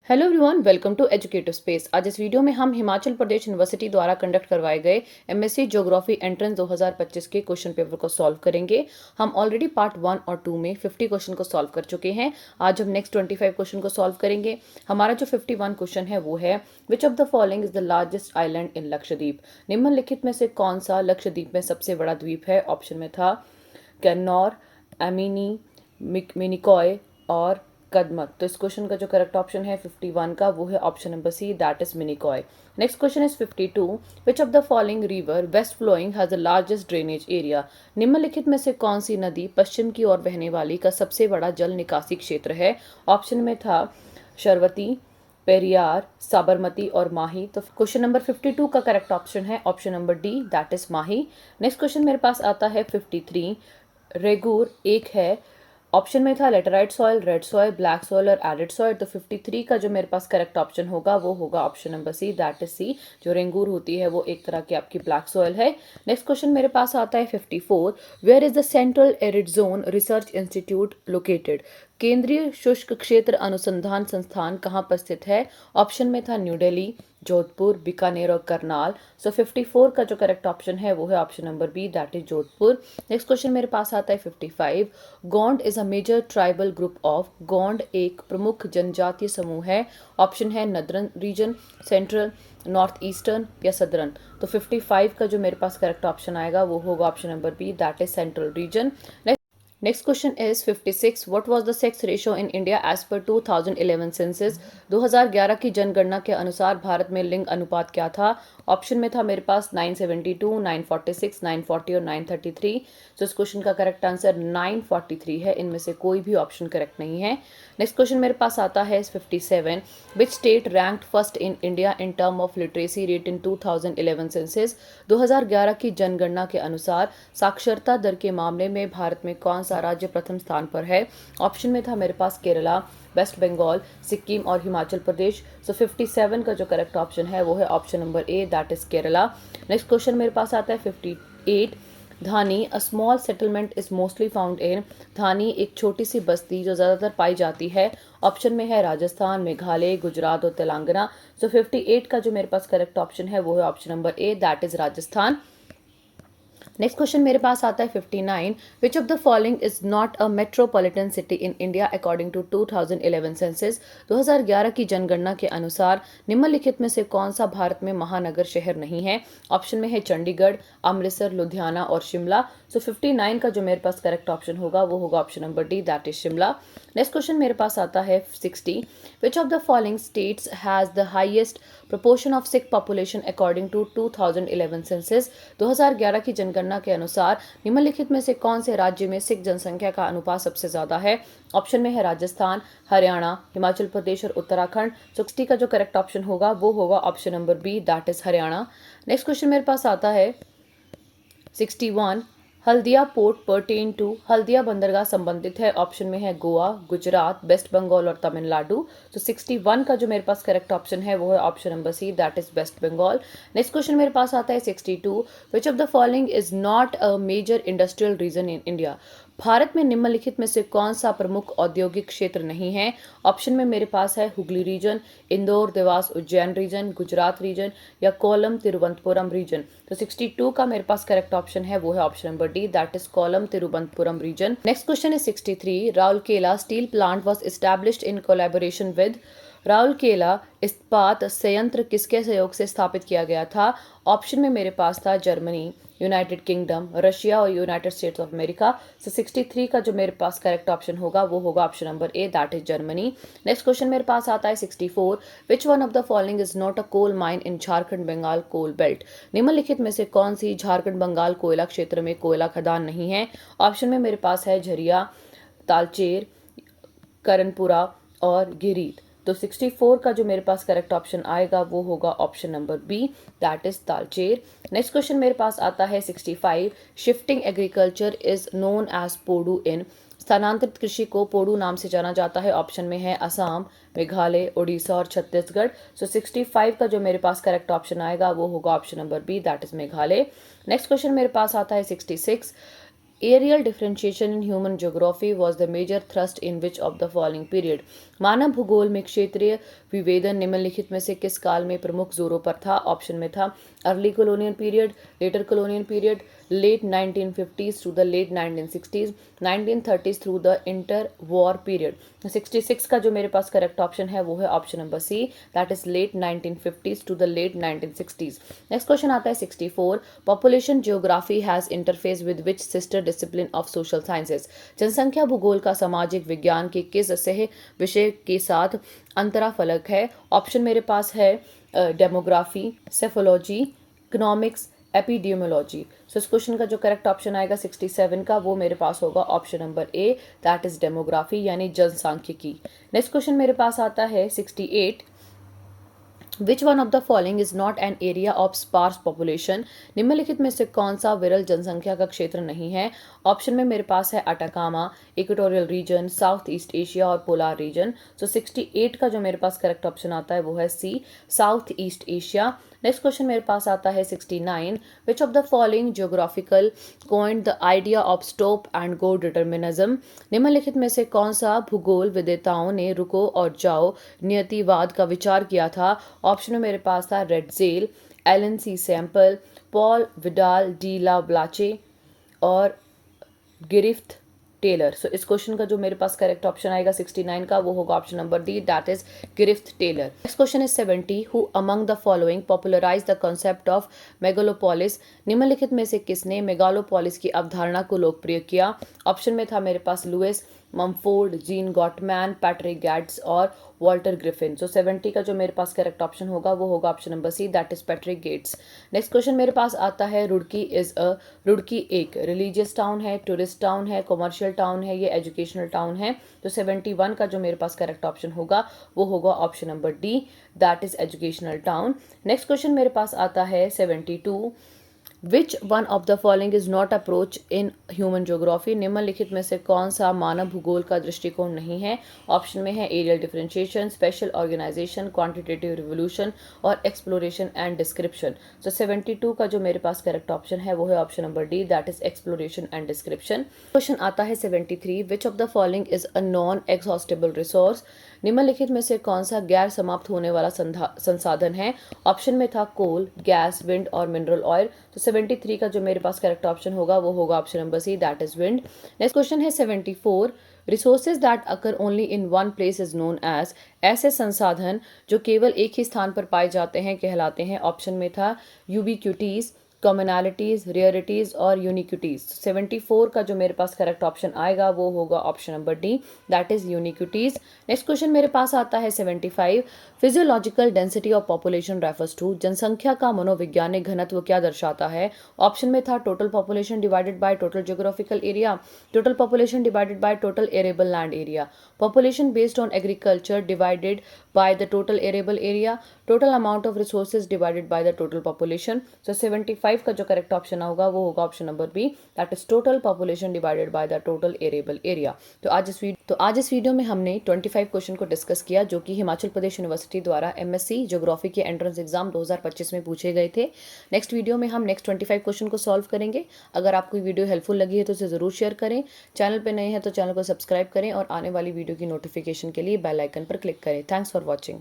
Hello everyone, welcome to educative space. आज इस video में हम हिमाचल प्रदेश यूनिवर्सिटी द्वारा कंडक्ट करवाए गए एमएससी ज्योग्राफी एंट्रेंस 2025 के क्वेश्चन पेपर को सॉल्व करेंगे। हम ऑलरेडी पार्ट 1 और 2 में 50 क्वेश्चन को सॉल्व कर चुके हैं। आज हम नेक्स्ट 25 क्वेश्चन को सॉल्व करेंगे। हमारा जो 51 क्वेश्चन है वो है, विच of the following is the largest island in Lakshadweep. निम्नलिखित में से कौन सा लक्षद्वीप में सबसे बड़ा द्वीप है? ऑप्शन में था कैन्नौर, एमिनी, मिनिकॉय और कदमत। तो इस क्वेश्चन का जो करेक्ट ऑप्शन है 51 का वो है option number C, that is Minicoy. Next question is 52, which of the following river west flowing has the largest drainage area. निम्नलिखित में से कौन सी नदी पश्चिम की ओर बहने वाली का सबसे बड़ा जल निकासी क्षेत्र है? ऑप्शन में था शरवती, पेरियार, साबरमती और माही। तो क्वेश्चन नंबर 52 का करेक्ट ऑप्शन है option number D, that is Mahi. Next question मेरे पास आता है 53, रेगुर एक है। ऑप्शन में था laterite soil, red soil, black soil और एडिड सॉइल। तो 53 का जो मेरे पास करेक्ट ऑप्शन होगा वो होगा option number C, that is C. जो रेंगूर होती है वो एक तरह की आपकी ब्लैक सॉइल है। नेक्स्ट क्वेश्चन मेरे पास आता है 54, where is the central arid zone research institute located. केंद्रीय शुष्क क्षेत्र अनुसंधान संस्थान कहाँ पर स्थित है? ऑप्शन में था न्यू दिल्ली, जोधपुर, बीकानेर और करनाल। सो 54 का जो करेक्ट ऑप्शन है वो है option number B, that is Jodhpur. Next question मेरे पास आता है 55, Gond is a major tribal group of. Gond एक प्रमुख जनजातीय समूह है। ऑप्शन है northern region, central, north eastern या सदरन। तो 55 का जो मेरे पास करेक्ट ऑप्शन आएगा वो होगा option number B, that is central region. Next question is 56, what was the sex ratio in India as per 2011 census. 2011 की जनगणना के अनुसार भारत में लिंग अनुपात क्या था? ऑप्शन में था मेरे पास 972, 946, 940 और 933। तो इस क्वेश्चन का करेक्ट आंसर 943 है। इनमें से कोई भी ऑप्शन करेक्ट नहीं है। नेक्स्ट क्वेश्चन मेरे पास आता है 57, which state ranked first in India in term of literacy rate in 2011 census. 2011 की जनगणना के अनुसार साक्षरता दर के मामले में भारत में कौन सा राज्य प्रथम स्थान पर है? ऑप्शन में था मेरे पास केरला, वेस्ट बंगाल, सिक्किम और हिमाचल प्रदेश। सो 57 का जो करेक्ट ऑप्शन है वो है option number A, that is Kerala. Next question मेरे पास आता है 58, dhani a small settlement is mostly found in. धानी एक छोटी सी बस्ती जो ज़्यादातर पाई जाती है। ऑप्शन में है राजस्थान, मेघालय, गुजरात और तेलंगाना। सो 58 का जो मेरे पास करेक्ट ऑप्शन है वो है option number A, that is Rajasthan. Next question मेरे पास आता है 59, which of the following is not a metropolitan city in India according to 2011 census. 2011 की जनगणना के अनुसार निम्नलिखित में से कौन सा भारत में महानगर शहर नहीं है? ऑप्शन में है चंडीगढ़, अमृतसर, लुधियाना और शिमला। सो 59 का जो मेरे पास करेक्ट ऑप्शन होगा वो होगा option number D, that is Shimla. Next question मेरे पास आता है 60, विच of the following states has the highest proportion of Sikh population according to 2011 census। 2011 की जनगणना के अनुसार निम्नलिखित में से कौन से राज्य में सिख जनसंख्या का अनुपात सबसे ज्यादा है? ऑप्शन में है राजस्थान, हरियाणा, हिमाचल प्रदेश और उत्तराखंड। 60 का जो करेक्ट ऑप्शन होगा वो होगा option number B, that is Haryana. Next question मेरे पास आता है 61, Haldia port pertain to. Haldia बंदरगाह संबंधित है। ऑप्शन में है गोवा, गुजरात, वेस्ट बंगाल और तमिलनाडु। तो 61 का जो मेरे पास करेक्ट ऑप्शन है वो है option number C, that is West Bengal. Next question मेरे पास आता है 62, which of the following is not a major industrial region in India. Bharat में निम्नलिखित में से कौन सा प्रमुख औद्योगिक क्षेत्र नहीं है? ऑप्शन में मेरे पास है Hooghly region, Indore, Dewas, Ujjain region, Gujarat region या कोलम, तिरुवनंतपुरम रीजन। तो 62 का मेरे पास करेक्ट ऑप्शन है वो है option number D, that is Kollam, Thiruvananthapuram region. Next question is 63, Rourkela steel plant was established in collaboration with. Rourkela इस्पात संयंत्र किसके सहयोग से स्थापित किया गया था? ऑप्शन में मेरे पास था जर्मनी, यूनाइटेड किंगडम, रशिया और यूनाइटेड स्टेट्स ऑफ अमेरिका। सो 63 का जो मेरे पास करेक्ट ऑप्शन होगा वो होगा option number A, that is Germany. Next question मेरे पास आता है 64, which one of the following is not a coal mine in Jharkhand Bengal coal belt. निम्नलिखित में से कौन सी झारखंड बंगाल कोयला क्षेत्र में कोयला खदान नहीं है? ऑप्शन में मेरे पास है झरिया, तालचेर, करणपुरा और गिरीत। तो 64 का जो मेरे पास करेक्ट ऑप्शन आएगा वो होगा option number B, that is Talcher. Next question मेरे पास आता है 65, shifting agriculture is known as podu in. स्थानांतरित कृषि को पोडू नाम से जाना जाता है। ऑप्शन में है असम, मेघालय, उड़ीसा और छत्तीसगढ़। सो 65 का जो मेरे पास करेक्ट ऑप्शन आएगा वो होगा option number B, that is Meghalaya. Next question मेरे पास आता है 66, Areal differentiation in human geography was the major thrust in which of the following period? मानव भूगोल में क्षेत्रीय विभेदन निम्नलिखित में से किस काल में प्रमुख जोरों पर था? ऑप्शन में था early colonial period, later colonial period, late 1950s to the late 1960s, 1930s through the inter war period. 66 का जो मेरे पास करेक्ट ऑप्शन है वो है option number C, that is late 1950s to the late 1960s। Next question आता है 64, population geography has interface with which sister discipline of social sciences? जनसंख्या भूगोल का सामाजिक विज्ञान के किस सह विषय के साथ अंतराफलक है? ऑप्शन मेरे पास है डेमोग्राफी, सेफोलॉजी, इकोनॉमिक्स, एपिडेमियोलॉजी। सो इस क्वेश्चन का जो करेक्ट ऑप्शन आएगा 67 का वो मेरे पास होगा option number A, that is demography यानी जनसांख्यिकी। नेक्स्ट क्वेश्चन मेरे पास आता है 68, which one of the following is not an area of sparse population? निम्नलिखित में से कौन सा विरल जनसंख्या का क्षेत्र नहीं है? ऑप्शन में मेरे पास है Atacama, equatorial region, south east Asia और पोलार रीजन। सो 68 का जो मेरे पास करेक्ट ऑप्शन आता है वो है C, south east Asia. Next question मेरे पास आता है 69, which of the following geographical coined the idea of stop and go determinism? निम्नलिखित में से कौन सा भूगोल विद्याताओं ने रुको और जाओ नियतिवाद का विचार किया था? ऑप्शन में मेरे पास था रेडजेल, एलन सी सैम्पल, पॉल विडाल डी ला ब्लाचे और गिरिफ्थ टेलर। सो इस क्वेश्चन का जो मेरे पास करेक्ट ऑप्शन आएगा 69 का वो होगा option number D, that is Griffith Taylor. Next question is 70, who among the following popularize the concept of megalopolis? निम्नलिखित में से किसने मेगालोपोलिस की अवधारणा को लोकप्रिय किया? ऑप्शन में था मेरे पास Lewis Mumford, Jean Gottmann, Patrick Geddes और वॉल्टर ग्रिफिन। सो 70 का जो मेरे पास करेक्ट ऑप्शन होगा वो होगा option number C, that is Patrick Gates. Next question मेरे पास आता है रुड़की इज अ, रुड़की एक रिलीजियस टाउन है, टूरिस्ट टाउन है, कॉमर्शियल टाउन है, ये एजुकेशनल टाउन है? तो 71 का जो मेरे पास करेक्ट ऑप्शन होगा वो होगा option number D, that is educational town. Next question मेरे पास आता है 72, विच one of the following is not approach in human geography? निम्नलिखित में से कौन सा मानव भूगोल का दृष्टिकोण नहीं है? ऑप्शन में है areal differentiation, spatial organisation, quantitative revolution और एक्सप्लोरेशन एंड डिस्क्रिप्शन। सो 72 का जो मेरे पास करेक्ट ऑप्शन है वो है option number D, that is exploration and description. Question आता है 73, विच of the following is a non exhaustible resource? निम्नलिखित में से कौन सा गैर समाप्त होने वाला संसाधन है? ऑप्शन में था कोल, गैस, विंड और मिनरल ऑयल। तो 73 का जो मेरे पास करेक्ट ऑप्शन होगा वो होगा option number C, that is wind. Next question है 74, resources that occur only in one place is known as? ऐसे संसाधन जो केवल एक ही स्थान पर पाए जाते हैं कहलाते हैं? ऑप्शन में था यूबिक्विटीज, कॉमनैलिटीज, रेयरिटीज और यूनिक्विटीज। 74 का जो मेरे पास करेक्ट ऑप्शन आएगा वो होगा option number D, that is uniquities. Next question मेरे पास आता है 75, physiological density of population refers to? जनसंख्या का मनोवैज्ञानिक घनत्व क्या दर्शाता है? ऑप्शन में था total population divided by total geographical area, total population divided by total arable land area, population based on agriculture divided by the total arable area, total amount of resources divided by the total population. So 75 का जो correct option होगा वो होगा option number B, that is total population divided by the total arable area. तो आज इस video में हमने 25 क्वेश्चन को डिस्कस किया जो कि हिमाचल प्रदेश यूनिवर्सिटी द्वारा एमएससी ज्योग्राफी के एंट्रेंस एग्जाम 2025 में पूछे गए थे। नेक्स्ट वीडियो में हम नेक्स्ट 25 क्वेश्चन को सॉल्व करेंगे। अगर आपको वीडियो हेल्पफुल लगी है तो इसे जरूर शेयर करें, चैनल पर नए हैं तो चैनल को सब्सक्राइब करें और आने वाली वीडियो की नोटिफिकेशन के लिए बेल आइकन पर क्लिक करें। Thanks for watching.